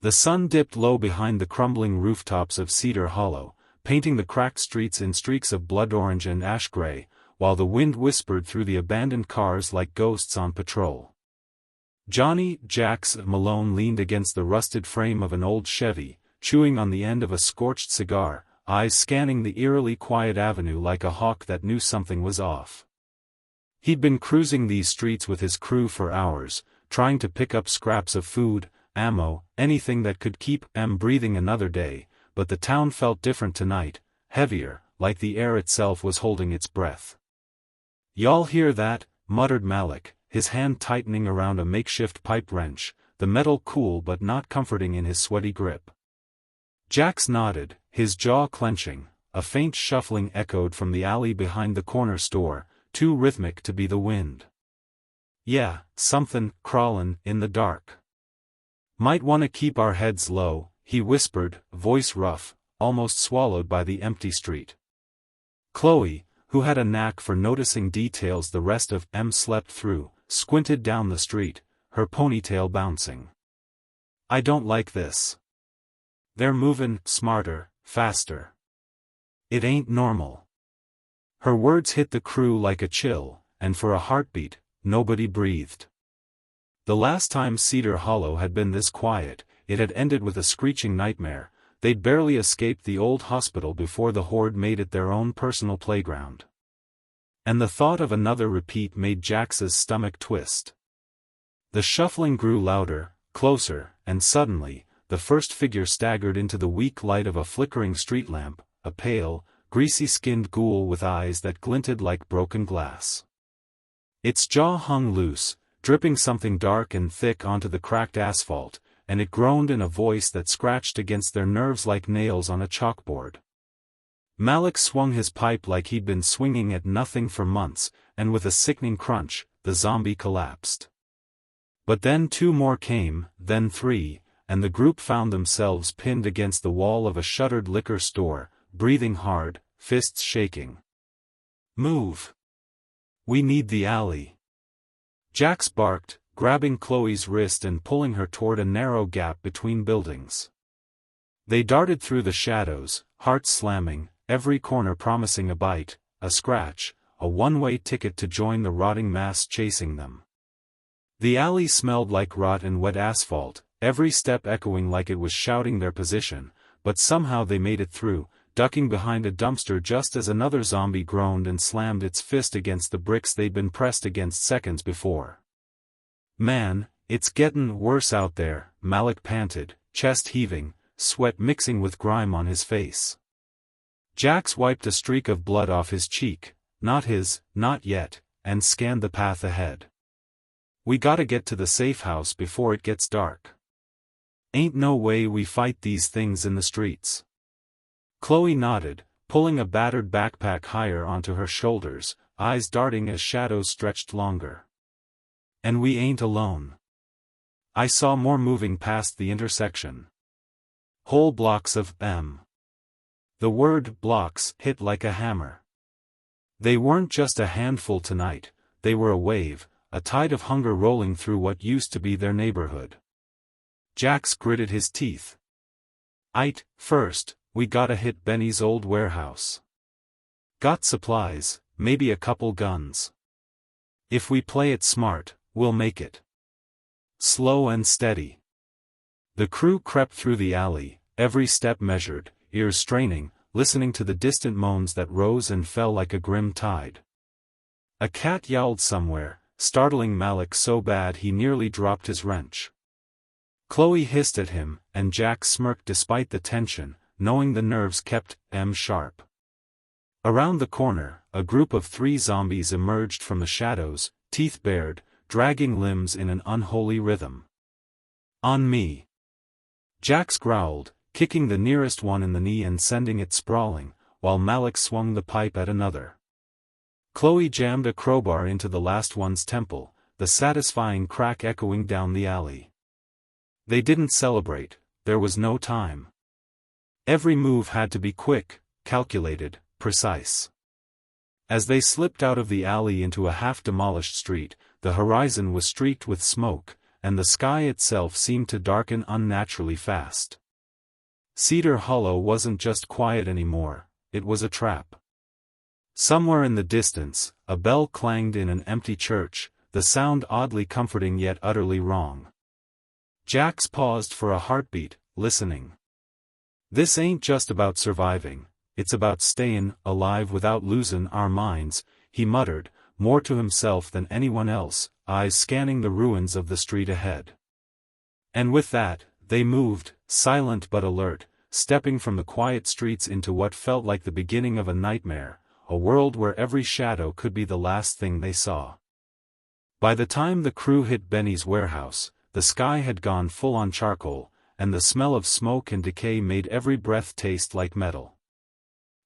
The sun dipped low behind the crumbling rooftops of Cedar Hollow, painting the cracked streets in streaks of blood orange and ash gray, while the wind whispered through the abandoned cars like ghosts on patrol. Johnny Jax Malone leaned against the rusted frame of an old Chevy, chewing on the end of a scorched cigar, eyes scanning the eerily quiet avenue like a hawk that knew something was off. He'd been cruising these streets with his crew for hours, trying to pick up scraps of food, ammo, anything that could keep them breathing another day, but the town felt different tonight, heavier, like the air itself was holding its breath. "Y'all hear that?" muttered Malik, his hand tightening around a makeshift pipe wrench, the metal cool but not comforting in his sweaty grip. Jax nodded, his jaw clenching. A faint shuffling echoed from the alley behind the corner store, too rhythmic to be the wind. "Yeah, something crawlin' in the dark. Might wanna keep our heads low," he whispered, voice rough, almost swallowed by the empty street. Chloe, who had a knack for noticing details the rest of them slept through, squinted down the street, her ponytail bouncing. "I don't like this. They're movin' smarter, faster. It ain't normal." Her words hit the crew like a chill, and for a heartbeat, nobody breathed. The last time Cedar Hollow had been this quiet, it had ended with a screeching nightmare. They'd barely escaped the old hospital before the horde made it their own personal playground. And the thought of another repeat made Jax's stomach twist. The shuffling grew louder, closer, and suddenly, the first figure staggered into the weak light of a flickering street lamp, a pale, greasy-skinned ghoul with eyes that glinted like broken glass. Its jaw hung loose, dripping something dark and thick onto the cracked asphalt, and it groaned in a voice that scratched against their nerves like nails on a chalkboard. Malik swung his pipe like he'd been swinging at nothing for months, and with a sickening crunch, the zombie collapsed. But then two more came, then three, and the group found themselves pinned against the wall of a shuttered liquor store, breathing hard, fists shaking. "Move! We need the alley!" Jax barked, grabbing Chloe's wrist and pulling her toward a narrow gap between buildings. They darted through the shadows, hearts slamming, every corner promising a bite, a scratch, a one-way ticket to join the rotting mass chasing them. The alley smelled like rot and wet asphalt, every step echoing like it was shouting their position, but somehow they made it through, ducking behind a dumpster just as another zombie groaned and slammed its fist against the bricks they'd been pressed against seconds before. "Man, it's gettin' worse out there," Malik panted, chest heaving, sweat mixing with grime on his face. Jax wiped a streak of blood off his cheek, not yet, and scanned the path ahead. "We gotta get to the safe house before it gets dark. Ain't no way we fight these things in the streets." Chloe nodded, pulling a battered backpack higher onto her shoulders, eyes darting as shadows stretched longer. "And we ain't alone. I saw more moving past the intersection. Whole blocks of them." The word blocks hit like a hammer. They weren't just a handful tonight, they were a wave, a tide of hunger rolling through what used to be their neighborhood. Jax gritted his teeth. First, we gotta hit Benny's old warehouse. Got supplies, maybe a couple guns. If we play it smart, we'll make it. Slow and steady." The crew crept through the alley, every step measured, ears straining, listening to the distant moans that rose and fell like a grim tide. A cat yowled somewhere, startling Malik so bad he nearly dropped his wrench. Chloe hissed at him, and Jax smirked despite the tension, knowing the nerves kept them sharp. Around the corner, a group of 3 zombies emerged from the shadows, teeth bared, dragging limbs in an unholy rhythm. "On me!" Jax growled, kicking the nearest one in the knee and sending it sprawling, while Malik swung the pipe at another. Chloe jammed a crowbar into the last one's temple, the satisfying crack echoing down the alley. They didn't celebrate, there was no time. Every move had to be quick, calculated, precise. As they slipped out of the alley into a half-demolished street, the horizon was streaked with smoke, and the sky itself seemed to darken unnaturally fast. Cedar Hollow wasn't just quiet anymore, it was a trap. Somewhere in the distance, a bell clanged in an empty church, the sound oddly comforting yet utterly wrong. Jax paused for a heartbeat, listening. "This ain't just about surviving, it's about stayin' alive without losin' our minds," he muttered, more to himself than anyone else, eyes scanning the ruins of the street ahead. And with that, they moved, silent but alert, stepping from the quiet streets into what felt like the beginning of a nightmare, a world where every shadow could be the last thing they saw. By the time the crew hit Benny's warehouse, the sky had gone full-on charcoal, and the smell of smoke and decay made every breath taste like metal.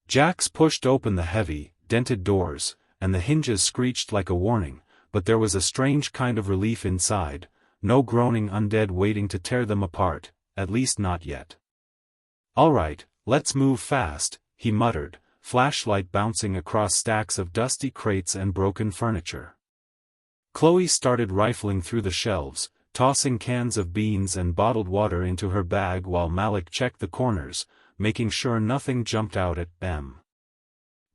Jax pushed open the heavy, dented doors, and the hinges screeched like a warning, but there was a strange kind of relief inside, no groaning undead waiting to tear them apart, at least not yet. "All right, let's move fast," he muttered, flashlight bouncing across stacks of dusty crates and broken furniture. Chloe started rifling through the shelves, tossing cans of beans and bottled water into her bag while Malik checked the corners, making sure nothing jumped out at them.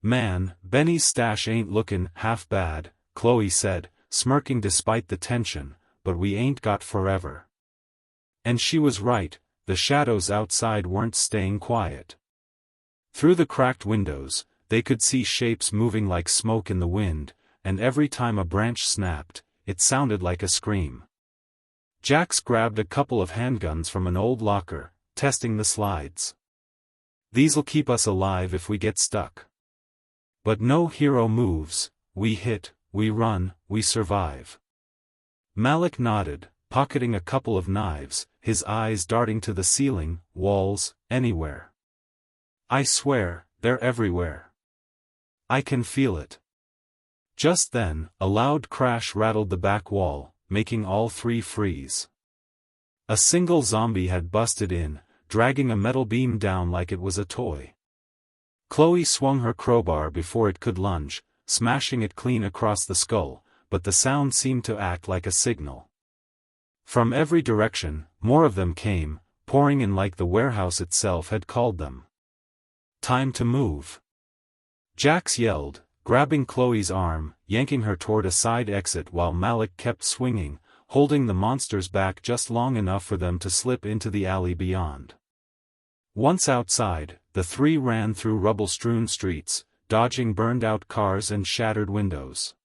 "Man, Benny's stash ain't lookin' half bad," Chloe said, smirking despite the tension, "but we ain't got forever." And she was right, the shadows outside weren't staying quiet. Through the cracked windows, they could see shapes moving like smoke in the wind, and every time a branch snapped, it sounded like a scream. Jax grabbed a couple of handguns from an old locker, testing the slides. "These'll keep us alive if we get stuck. But no hero moves, we hit, we run, we survive." Malik nodded, pocketing a couple of knives, his eyes darting to the ceiling, walls, anywhere. "I swear, they're everywhere. I can feel it." Just then, a loud crash rattled the back wall, making all three freeze. A single zombie had busted in, dragging a metal beam down like it was a toy. Chloe swung her crowbar before it could lunge, smashing it clean across the skull, but the sound seemed to act like a signal. From every direction, more of them came, pouring in like the warehouse itself had called them. "Time to move," Jax yelled, grabbing Chloe's arm, yanking her toward a side exit while Malik kept swinging, holding the monsters back just long enough for them to slip into the alley beyond. Once outside, the three ran through rubble-strewn streets, dodging burned-out cars and shattered windows.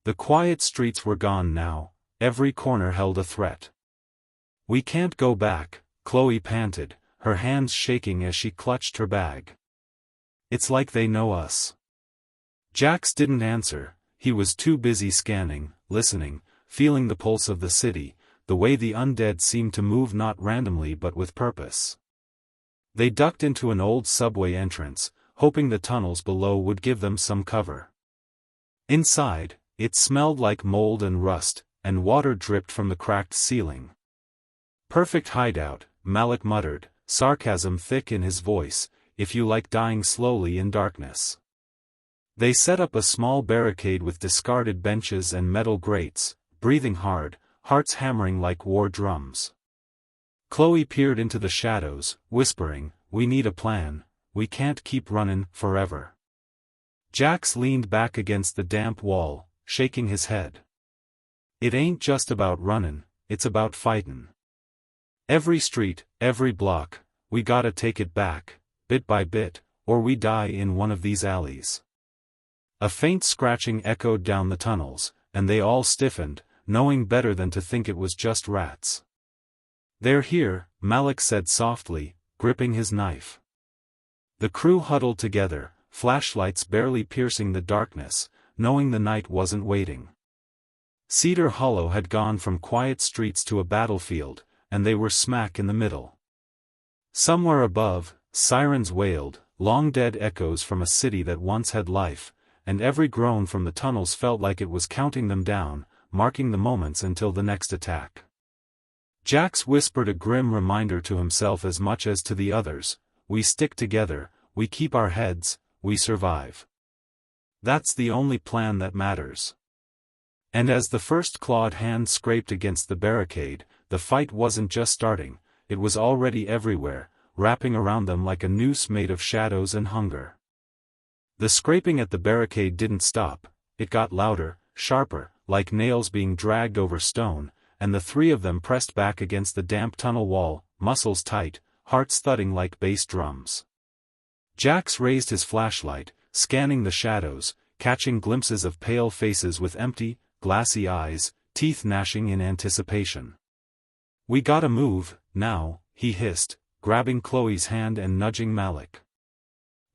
The quiet streets were gone now, every corner held a threat. "We can't go back," Chloe panted, her hands shaking as she clutched her bag. "It's like they know us." Jax didn't answer, he was too busy scanning, listening, feeling the pulse of the city, the way the undead seemed to move not randomly but with purpose. They ducked into an old subway entrance, hoping the tunnels below would give them some cover. Inside, it smelled like mold and rust, and water dripped from the cracked ceiling. "Perfect hideout," Malik muttered, sarcasm thick in his voice, "if you like dying slowly in darkness." They set up a small barricade with discarded benches and metal grates, breathing hard, hearts hammering like war drums. Chloe peered into the shadows, whispering, "We need a plan, we can't keep running forever." Jax leaned back against the damp wall, shaking his head. "It ain't just about running, it's about fighting. Every street, every block, we gotta take it back, bit by bit, or we die in one of these alleys." A faint scratching echoed down the tunnels, and they all stiffened, knowing better than to think it was just rats. "They're here," Malik said softly, gripping his knife. The crew huddled together, flashlights barely piercing the darkness, knowing the night wasn't waiting. Cedar Hollow had gone from quiet streets to a battlefield, and they were smack in the middle. Somewhere above, sirens wailed, long-dead echoes from a city that once had life, and every groan from the tunnels felt like it was counting them down, marking the moments until the next attack. Jax whispered a grim reminder to himself as much as to the others, "We stick together, we keep our heads, we survive. That's the only plan that matters." And as the first clawed hand scraped against the barricade, the fight wasn't just starting, it was already everywhere, wrapping around them like a noose made of shadows and hunger. The scraping at the barricade didn't stop, it got louder, sharper, like nails being dragged over stone, and the three of them pressed back against the damp tunnel wall, muscles tight, hearts thudding like bass drums. Jax raised his flashlight, scanning the shadows, catching glimpses of pale faces with empty, glassy eyes, teeth gnashing in anticipation. "We gotta move, now," he hissed, grabbing Chloe's hand and nudging Malik.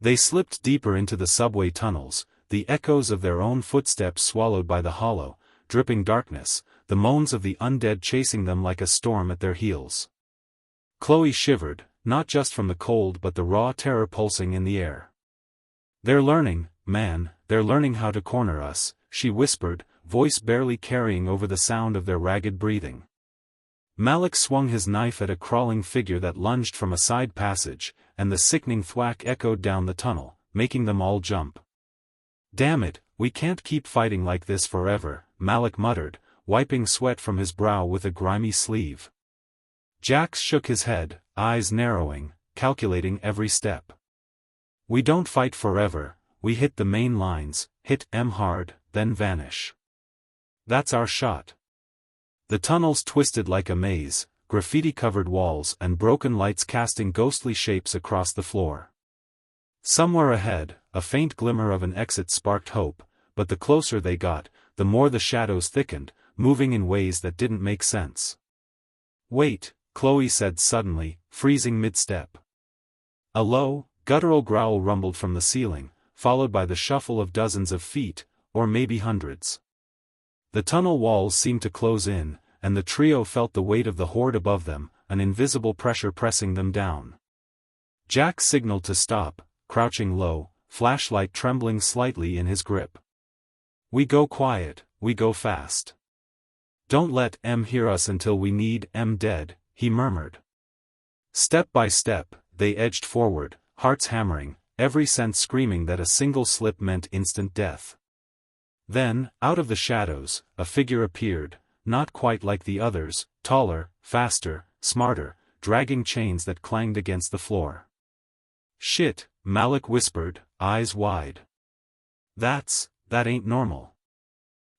They slipped deeper into the subway tunnels, the echoes of their own footsteps swallowed by the hollow, dripping darkness, the moans of the undead chasing them like a storm at their heels. Chloe shivered, not just from the cold but the raw terror pulsing in the air. "They're learning, man, they're learning how to corner us," she whispered, voice barely carrying over the sound of their ragged breathing. Malik swung his knife at a crawling figure that lunged from a side passage, and the sickening thwack echoed down the tunnel, making them all jump. "Damn it, we can't keep fighting like this forever," Malik muttered, wiping sweat from his brow with a grimy sleeve. Jax shook his head, eyes narrowing, calculating every step. "We don't fight forever, we hit the main lines, hit M hard, then vanish. That's our shot." The tunnels twisted like a maze, graffiti-covered walls and broken lights casting ghostly shapes across the floor. Somewhere ahead, a faint glimmer of an exit sparked hope, but the closer they got, the more the shadows thickened, moving in ways that didn't make sense. "Wait," Chloe said suddenly, freezing mid-step. A low, guttural growl rumbled from the ceiling, followed by the shuffle of dozens of feet, or maybe hundreds. The tunnel walls seemed to close in, and the trio felt the weight of the horde above them, an invisible pressure pressing them down. Jax signaled to stop, crouching low, flashlight trembling slightly in his grip. "We go quiet, we go fast. Don't let M hear us until we need M dead," he murmured. Step by step, they edged forward, hearts hammering, every sense screaming that a single slip meant instant death. Then, out of the shadows, a figure appeared, not quite like the others, taller, faster, smarter, dragging chains that clanged against the floor. "Shit," Malik whispered, eyes wide. That ain't normal."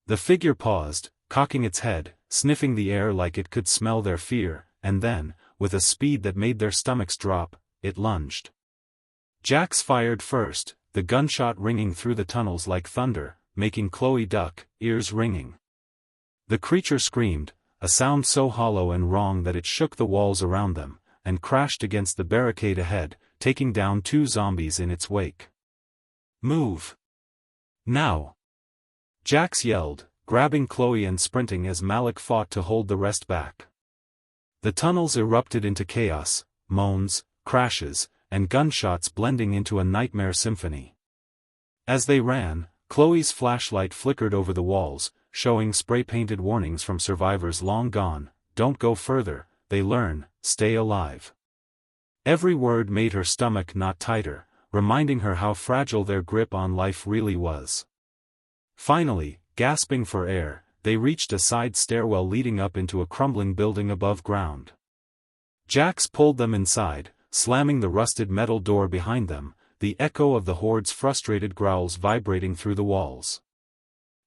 The figure paused, cocking its head, sniffing the air like it could smell their fear, and then, with a speed that made their stomachs drop, it lunged. Jax fired first, the gunshot ringing through the tunnels like thunder, making Chloe duck, ears ringing. The creature screamed, a sound so hollow and wrong that it shook the walls around them, and crashed against the barricade ahead, taking down two zombies in its wake. "Move! Now!" Jax yelled, grabbing Chloe and sprinting as Malik fought to hold the rest back. The tunnels erupted into chaos, moans, crashes, and gunshots blending into a nightmare symphony. As they ran, Chloe's flashlight flickered over the walls, showing spray-painted warnings from survivors long gone: "Don't go further, they learn, stay alive." Every word made her stomach knot tighter, reminding her how fragile their grip on life really was. Finally, gasping for air, they reached a side stairwell leading up into a crumbling building above ground. Jax pulled them inside, slamming the rusted metal door behind them, the echo of the horde's frustrated growls vibrating through the walls.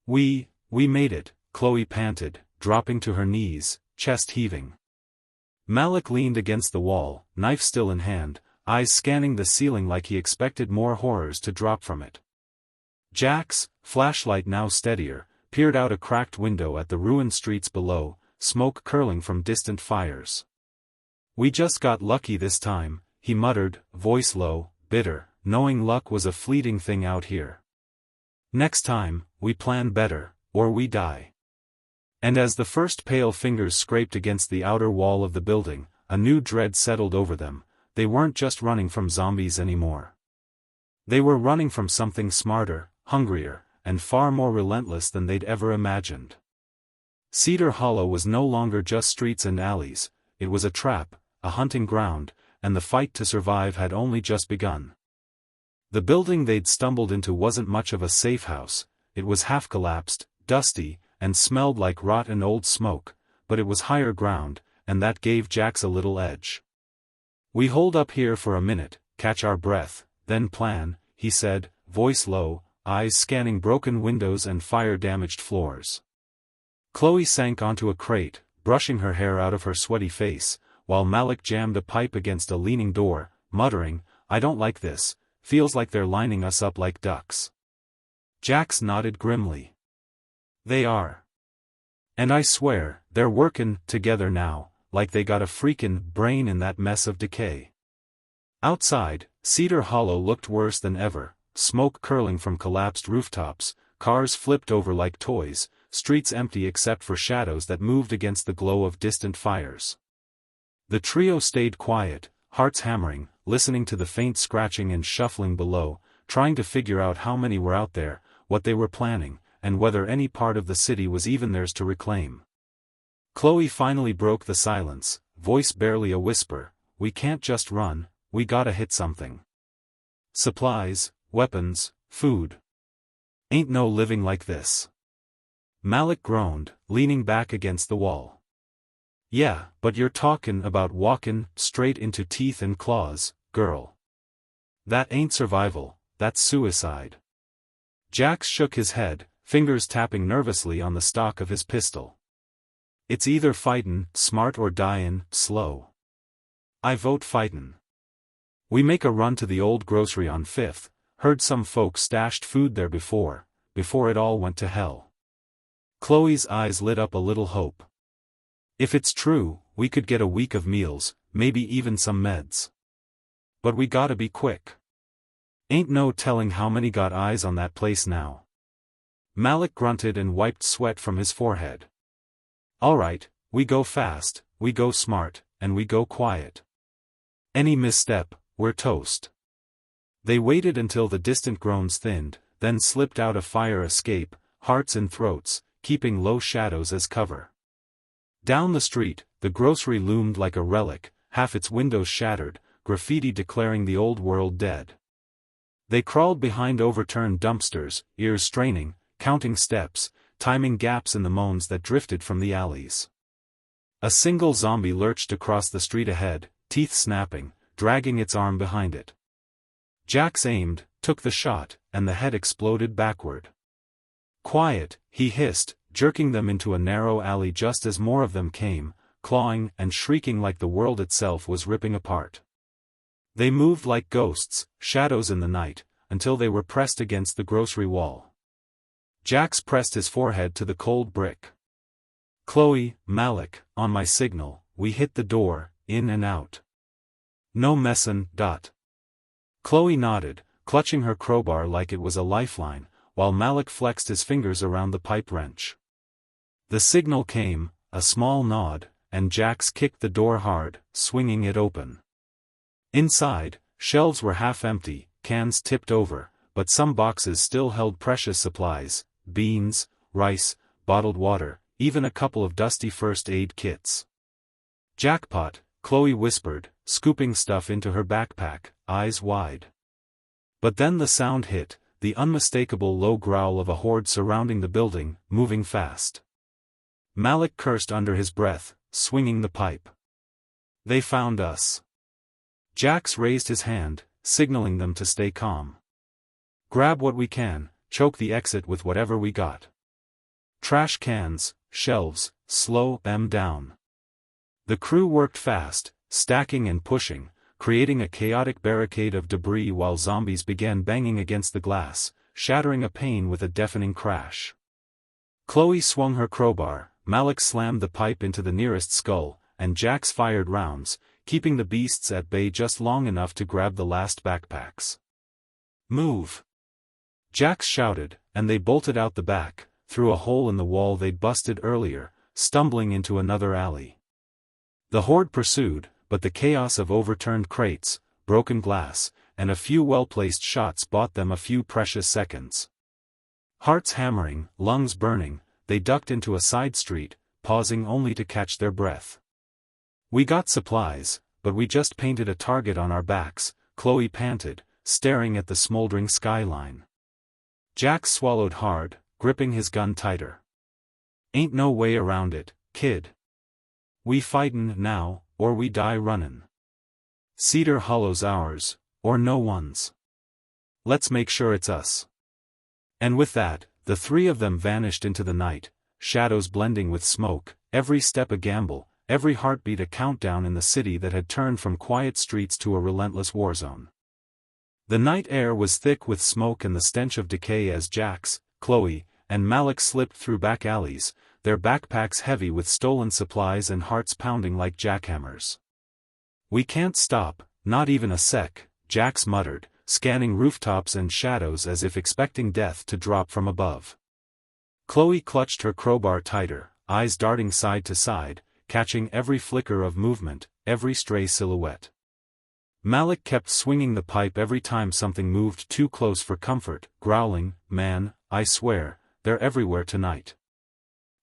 We made it," Chloe panted, dropping to her knees, chest heaving. Malik leaned against the wall, knife still in hand, eyes scanning the ceiling like he expected more horrors to drop from it. Jax, flashlight now steadier, peered out a cracked window at the ruined streets below, smoke curling from distant fires. "We just got lucky this time," he muttered, voice low, bitter, knowing luck was a fleeting thing out here. "Next time, we plan better, or we die." And as the first pale fingers scraped against the outer wall of the building, a new dread settled over them. They weren't just running from zombies anymore. They were running from something smarter, hungrier, and far more relentless than they'd ever imagined. Cedar Hollow was no longer just streets and alleys, it was a trap, a hunting ground, and the fight to survive had only just begun. The building they'd stumbled into wasn't much of a safe house, it was half-collapsed, dusty, and smelled like rotten old smoke, but it was higher ground, and that gave Jax a little edge. "We hold up here for a minute, catch our breath, then plan," he said, voice low, eyes scanning broken windows and fire-damaged floors. Chloe sank onto a crate, brushing her hair out of her sweaty face, while Malik jammed a pipe against a leaning door, muttering, "I don't like this, feels like they're lining us up like ducks." Jax nodded grimly. "They are. And I swear, they're workin' together now, like they got a freakin' brain in that mess of decay." Outside, Cedar Hollow looked worse than ever, smoke curling from collapsed rooftops, cars flipped over like toys, streets empty except for shadows that moved against the glow of distant fires. The trio stayed quiet, hearts hammering, listening to the faint scratching and shuffling below, trying to figure out how many were out there, what they were planning, and whether any part of the city was even theirs to reclaim. Chloe finally broke the silence, voice barely a whisper, "We can't just run, we gotta hit something. Supplies, weapons, food. Ain't no living like this." Malik groaned, leaning back against the wall. "Yeah, but you're talkin' about walkin' straight into teeth and claws, girl. That ain't survival, that's suicide." Jax shook his head, fingers tapping nervously on the stock of his pistol. "It's either fightin' smart or dyin' slow. I vote fightin'. We make a run to the old grocery on 5th, heard some folks stashed food there before it all went to hell." Chloe's eyes lit up a little hope. "If it's true, we could get a week of meals, maybe even some meds. But we gotta be quick. Ain't no telling how many got eyes on that place now." Malik grunted and wiped sweat from his forehead. "Alright, we go fast, we go smart, and we go quiet. Any misstep, we're toast." They waited until the distant groans thinned, then slipped out a fire escape, hearts in throats, keeping low shadows as cover. Down the street, the grocery loomed like a relic, half its windows shattered, graffiti declaring the old world dead. They crawled behind overturned dumpsters, ears straining, counting steps, timing gaps in the moans that drifted from the alleys. A single zombie lurched across the street ahead, teeth snapping, dragging its arm behind it. Jax aimed, took the shot, and the head exploded backward. "Quiet," he hissed, jerking them into a narrow alley just as more of them came, clawing and shrieking like the world itself was ripping apart. They moved like ghosts, shadows in the night, until they were pressed against the grocery wall. Jax pressed his forehead to the cold brick. "Chloe, Malik, on my signal, we hit the door, in and out. No messin', dot." Chloe nodded, clutching her crowbar like it was a lifeline, while Malik flexed his fingers around the pipe wrench. The signal came, a small nod, and Jax kicked the door hard, swinging it open. Inside, shelves were half empty, cans tipped over, but some boxes still held precious supplies, beans, rice, bottled water, even a couple of dusty first aid kits. "Jackpot," Chloe whispered, scooping stuff into her backpack, eyes wide. But then the sound hit, the unmistakable low growl of a horde surrounding the building, moving fast. Malik cursed under his breath, swinging the pipe. "They found us." Jax raised his hand, signaling them to stay calm. "Grab what we can, choke the exit with whatever we got. Trash cans, shelves, slow them down." The crew worked fast, stacking and pushing, creating a chaotic barricade of debris while zombies began banging against the glass, shattering a pane with a deafening crash. Chloe swung her crowbar, Malik slammed the pipe into the nearest skull, and Jax fired rounds, keeping the beasts at bay just long enough to grab the last backpacks. "Move!" Jax shouted, and they bolted out the back, through a hole in the wall they'd busted earlier, stumbling into another alley. The horde pursued, but the chaos of overturned crates, broken glass, and a few well-placed shots bought them a few precious seconds. Hearts hammering, lungs burning, they ducked into a side street, pausing only to catch their breath. "We got supplies, but we just painted a target on our backs," Chloe panted, staring at the smoldering skyline. Jax swallowed hard, gripping his gun tighter. Ain't no way around it, kid. We fightin' now, or we die runnin'. Cedar Hollow's ours, or no one's. Let's make sure it's us. And with that, the three of them vanished into the night, shadows blending with smoke, every step a gamble, every heartbeat a countdown in the city that had turned from quiet streets to a relentless war zone. The night air was thick with smoke and the stench of decay as Jax, Chloe, and Malik slipped through back alleys, their backpacks heavy with stolen supplies and hearts pounding like jackhammers. "We can't stop, not even a sec," Jax muttered, scanning rooftops and shadows as if expecting death to drop from above. Chloe clutched her crowbar tighter, eyes darting side to side, catching every flicker of movement, every stray silhouette. Malik kept swinging the pipe every time something moved too close for comfort, growling, "Man, I swear, they're everywhere tonight.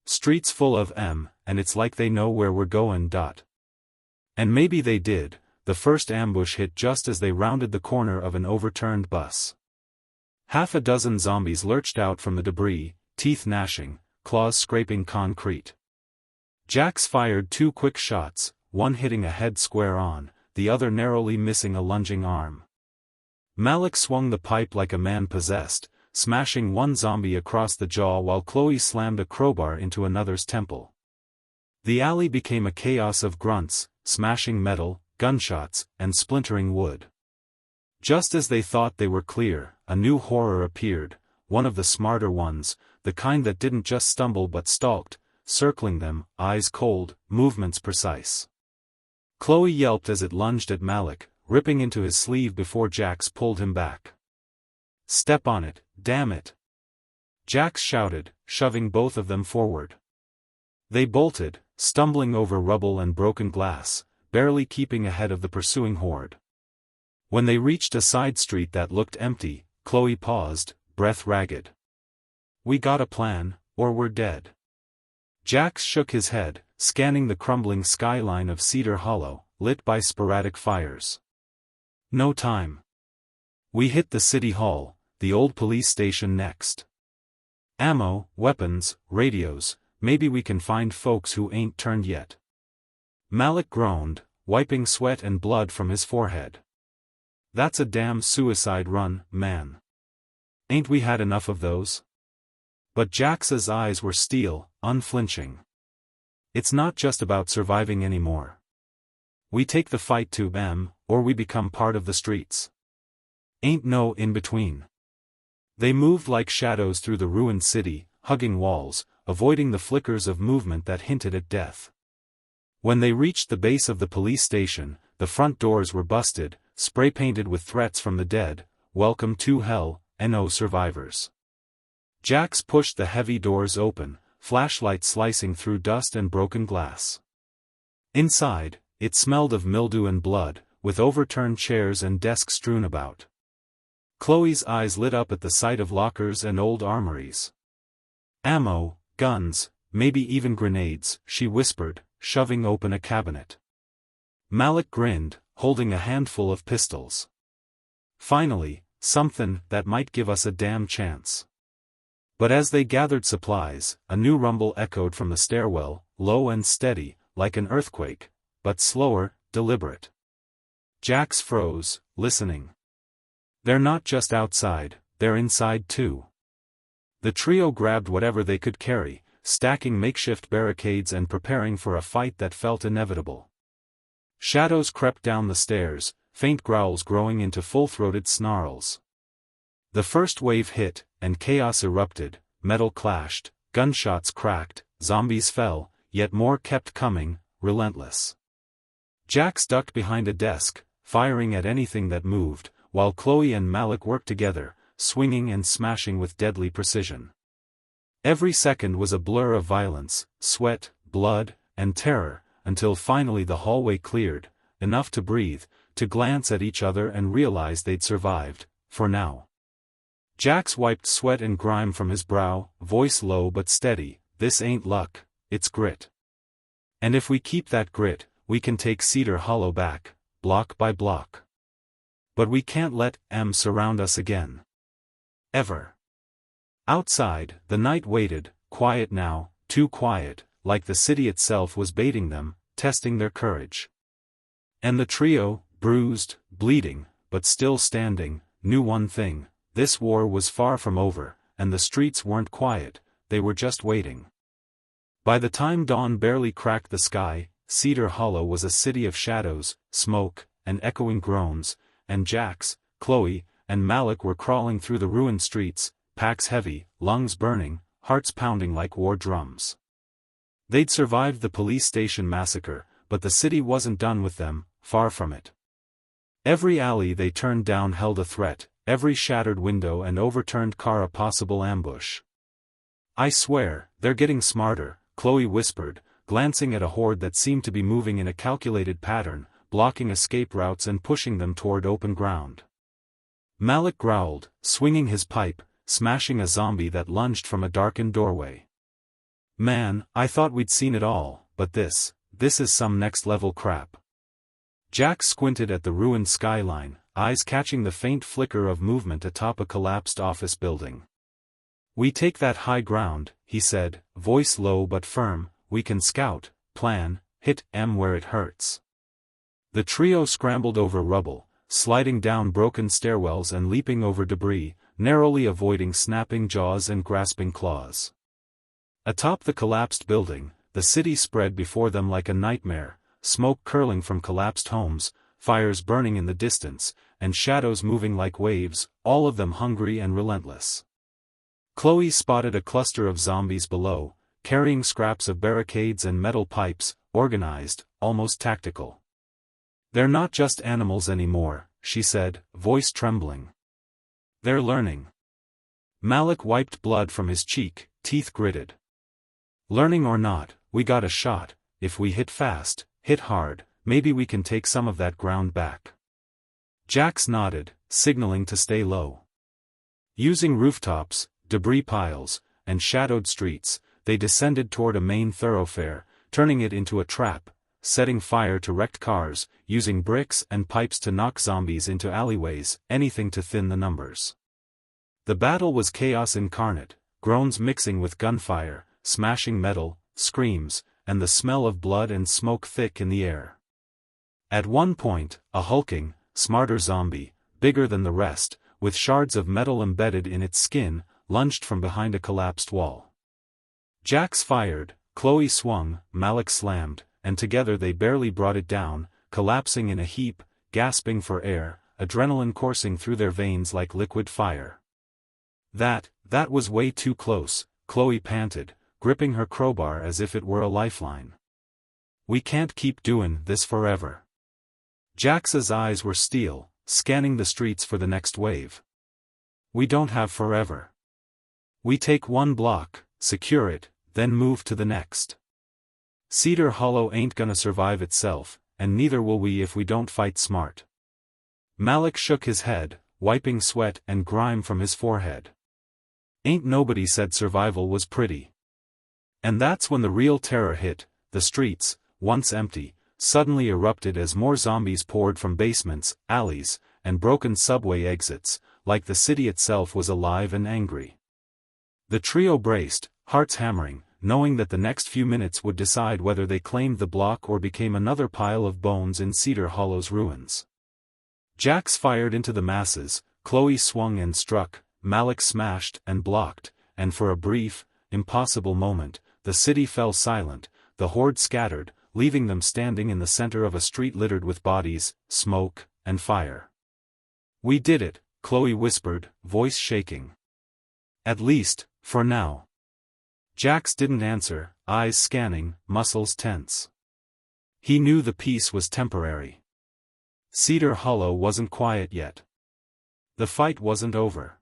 Streets full of M, and it's like they know where we're goin'. And maybe they did. The first ambush hit just as they rounded the corner of an overturned bus. Half a dozen zombies lurched out from the debris, teeth gnashing, claws scraping concrete. Jax fired 2 quick shots, one hitting a head square on, the other narrowly missing a lunging arm. Malik swung the pipe like a man possessed, smashing one zombie across the jaw while Chloe slammed a crowbar into another's temple. The alley became a chaos of grunts, smashing metal, gunshots, and splintering wood. Just as they thought they were clear, a new horror appeared, one of the smarter ones, the kind that didn't just stumble but stalked, circling them, eyes cold, movements precise. Chloe yelped as it lunged at Malik, ripping into his sleeve before Jax pulled him back. "Step on it, damn it!" Jax shouted, shoving both of them forward. They bolted, stumbling over rubble and broken glass, barely keeping ahead of the pursuing horde. When they reached a side street that looked empty, Chloe paused, breath ragged. "We got a plan, or we're dead." Jax shook his head, scanning the crumbling skyline of Cedar Hollow, lit by sporadic fires. "No time. We hit the city hall, the old police station next. Ammo, weapons, radios, maybe we can find folks who ain't turned yet." Malik groaned, wiping sweat and blood from his forehead. "That's a damn suicide run, man. Ain't we had enough of those?" But Jax's eyes were steel, unflinching. "It's not just about surviving anymore. We take the fight to M, or we become part of the streets. Ain't no in-between." They moved like shadows through the ruined city, hugging walls, avoiding the flickers of movement that hinted at death. When they reached the base of the police station, the front doors were busted, spray-painted with threats from the dead, "Welcome to hell, no survivors." Jax pushed the heavy doors open, flashlight slicing through dust and broken glass. Inside, it smelled of mildew and blood, with overturned chairs and desks strewn about. Chloe's eyes lit up at the sight of lockers and old armories. "Ammo, guns, maybe even grenades," she whispered, shoving open a cabinet. Malik grinned, holding a handful of pistols. "Finally, something that might give us a damn chance." But as they gathered supplies, a new rumble echoed from the stairwell, low and steady, like an earthquake, but slower, deliberate. Jax froze, listening. They're not just outside, they're inside too. The trio grabbed whatever they could carry, stacking makeshift barricades and preparing for a fight that felt inevitable. Shadows crept down the stairs, faint growls growing into full-throated snarls. The first wave hit, and chaos erupted, metal clashed, gunshots cracked, zombies fell, yet more kept coming, relentless. Jax ducked behind a desk, firing at anything that moved, while Chloe and Malik worked together, swinging and smashing with deadly precision. Every second was a blur of violence, sweat, blood, and terror, until finally the hallway cleared, enough to breathe, to glance at each other and realize they'd survived, for now. Jax wiped sweat and grime from his brow, voice low but steady, "This ain't luck, it's grit. And if we keep that grit, we can take Cedar Hollow back, block by block. But we can't let M surround us again. Ever." Outside, the night waited, quiet now, too quiet, like the city itself was baiting them, testing their courage. And the trio, bruised, bleeding, but still standing, knew one thing: this war was far from over, and the streets weren't quiet, they were just waiting. By the time dawn barely cracked the sky, Cedar Hollow was a city of shadows, smoke, and echoing groans, and Jax, Chloe, and Malik were crawling through the ruined streets, packs heavy, lungs burning, hearts pounding like war drums. They'd survived the police station massacre, but the city wasn't done with them, far from it. Every alley they turned down held a threat, every shattered window and overturned car a possible ambush. "I swear, they're getting smarter," Chloe whispered, glancing at a horde that seemed to be moving in a calculated pattern, blocking escape routes and pushing them toward open ground. Malik growled, swinging his pipe, smashing a zombie that lunged from a darkened doorway. "Man, I thought we'd seen it all, but this is some next-level crap." Jax squinted at the ruined skyline, eyes catching the faint flicker of movement atop a collapsed office building. "We take that high ground," he said, voice low but firm. "We can scout, plan, hit M where it hurts." The trio scrambled over rubble, sliding down broken stairwells and leaping over debris, narrowly avoiding snapping jaws and grasping claws. Atop the collapsed building, the city spread before them like a nightmare, smoke curling from collapsed homes, fires burning in the distance, and shadows moving like waves, all of them hungry and relentless. Chloe spotted a cluster of zombies below, carrying scraps of barricades and metal pipes, organized, almost tactical. "They're not just animals anymore," she said, voice trembling. "They're learning." Malik wiped blood from his cheek, teeth gritted. "Learning or not, we got a shot. If we hit fast, hit hard, maybe we can take some of that ground back." Jax nodded, signaling to stay low. Using rooftops, debris piles, and shadowed streets, they descended toward a main thoroughfare, turning it into a trap, setting fire to wrecked cars, using bricks and pipes to knock zombies into alleyways, anything to thin the numbers. The battle was chaos incarnate, groans mixing with gunfire, smashing metal, screams, and the smell of blood and smoke thick in the air. At one point, a hulking, smarter zombie, bigger than the rest, with shards of metal embedded in its skin, lunged from behind a collapsed wall. Jax fired, Chloe swung, Malik slammed, and together they barely brought it down, collapsing in a heap, gasping for air, adrenaline coursing through their veins like liquid fire. That was way too close," Chloe panted, gripping her crowbar as if it were a lifeline. "We can't keep doing this forever." Jax's eyes were steel, scanning the streets for the next wave. "We don't have forever. We take one block, secure it, then move to the next. Cedar Hollow ain't gonna survive itself, and neither will we if we don't fight smart." Malik shook his head, wiping sweat and grime from his forehead. "Ain't nobody said survival was pretty." And that's when the real terror hit. The streets, once empty, suddenly erupted as more zombies poured from basements, alleys, and broken subway exits, like the city itself was alive and angry. The trio braced, hearts hammering, knowing that the next few minutes would decide whether they claimed the block or became another pile of bones in Cedar Hollow's ruins. Jax fired into the masses, Chloe swung and struck, Malik smashed and blocked, and for a brief, impossible moment, the city fell silent, the horde scattered, leaving them standing in the center of a street littered with bodies, smoke, and fire. "We did it," Chloe whispered, voice shaking. "At least, for now." Jax didn't answer, eyes scanning, muscles tense. He knew the peace was temporary. Cedar Hollow wasn't quiet yet. The fight wasn't over.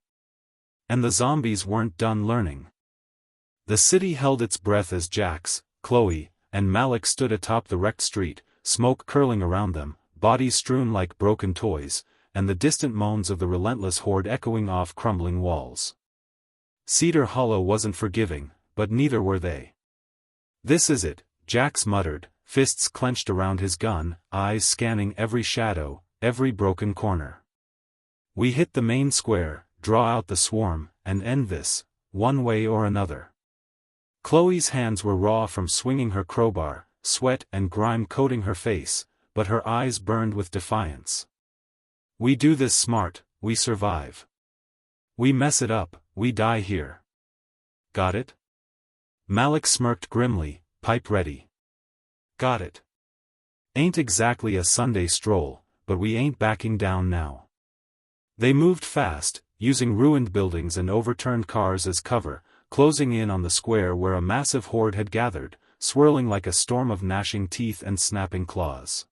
And the zombies weren't done learning. The city held its breath as Jax, Chloe, and Malik stood atop the wrecked street, smoke curling around them, bodies strewn like broken toys, and the distant moans of the relentless horde echoing off crumbling walls. Cedar Hollow wasn't forgiving, but neither were they. "This is it," Jax muttered, fists clenched around his gun, eyes scanning every shadow, every broken corner. "We hit the main square, draw out the swarm, and end this, one way or another." Chloe's hands were raw from swinging her crowbar, sweat and grime coating her face, but her eyes burned with defiance. We do this smart, we survive. We mess it up, we die here. Got it? Malik smirked grimly, pipe ready. Got it. Ain't exactly a Sunday stroll, but we ain't backing down now. They moved fast, using ruined buildings and overturned cars as cover, closing in on the square where a massive horde had gathered, swirling like a storm of gnashing teeth and snapping claws.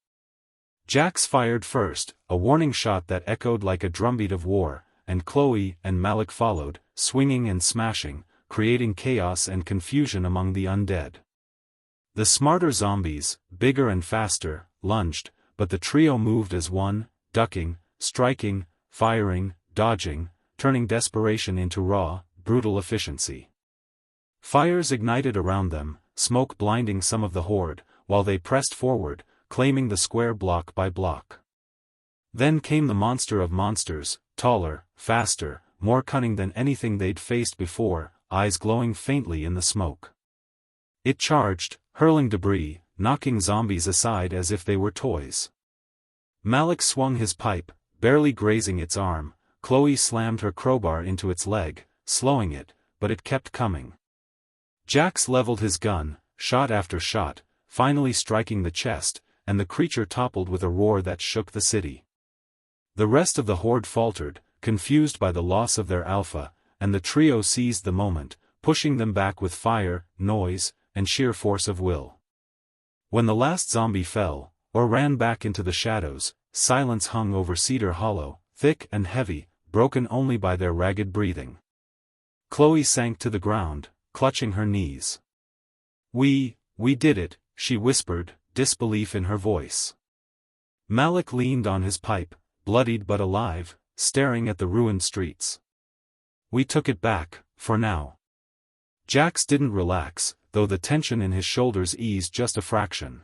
Jax fired first, a warning shot that echoed like a drumbeat of war, and Chloe and Malik followed, swinging and smashing, creating chaos and confusion among the undead. The smarter zombies, bigger and faster, lunged, but the trio moved as one, ducking, striking, firing, dodging, turning desperation into raw, brutal efficiency. Fires ignited around them, smoke blinding some of the horde, while they pressed forward, claiming the square block by block. Then came the monster of monsters, taller, faster, more cunning than anything they'd faced before, eyes glowing faintly in the smoke. It charged, hurling debris, knocking zombies aside as if they were toys. Malik swung his pipe, barely grazing its arm. Chloe slammed her crowbar into its leg, slowing it, but it kept coming. Jax leveled his gun, shot after shot, finally striking the chest, and the creature toppled with a roar that shook the city. The rest of the horde faltered, confused by the loss of their alpha, and the trio seized the moment, pushing them back with fire, noise, and sheer force of will. When the last zombie fell, or ran back into the shadows, silence hung over Cedar Hollow, thick and heavy, broken only by their ragged breathing. Chloe sank to the ground, clutching her knees. We did it," she whispered, disbelief in her voice. Malik leaned on his pipe, bloodied but alive, staring at the ruined streets. "We took it back, for now." Jax didn't relax, though the tension in his shoulders eased just a fraction.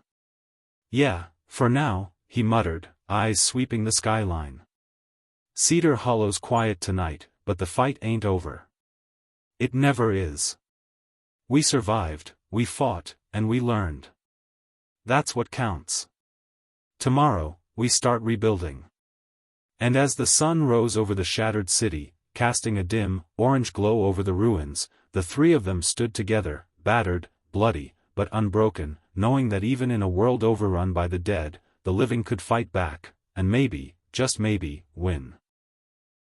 "Yeah, for now," he muttered, eyes sweeping the skyline. "Cedar Hollow's quiet tonight, but the fight ain't over. It never is. We survived, we fought, and we learned. That's what counts. Tomorrow, we start rebuilding." And as the sun rose over the shattered city, casting a dim, orange glow over the ruins, the three of them stood together, battered, bloody, but unbroken, knowing that even in a world overrun by the dead, the living could fight back, and maybe, just maybe, win.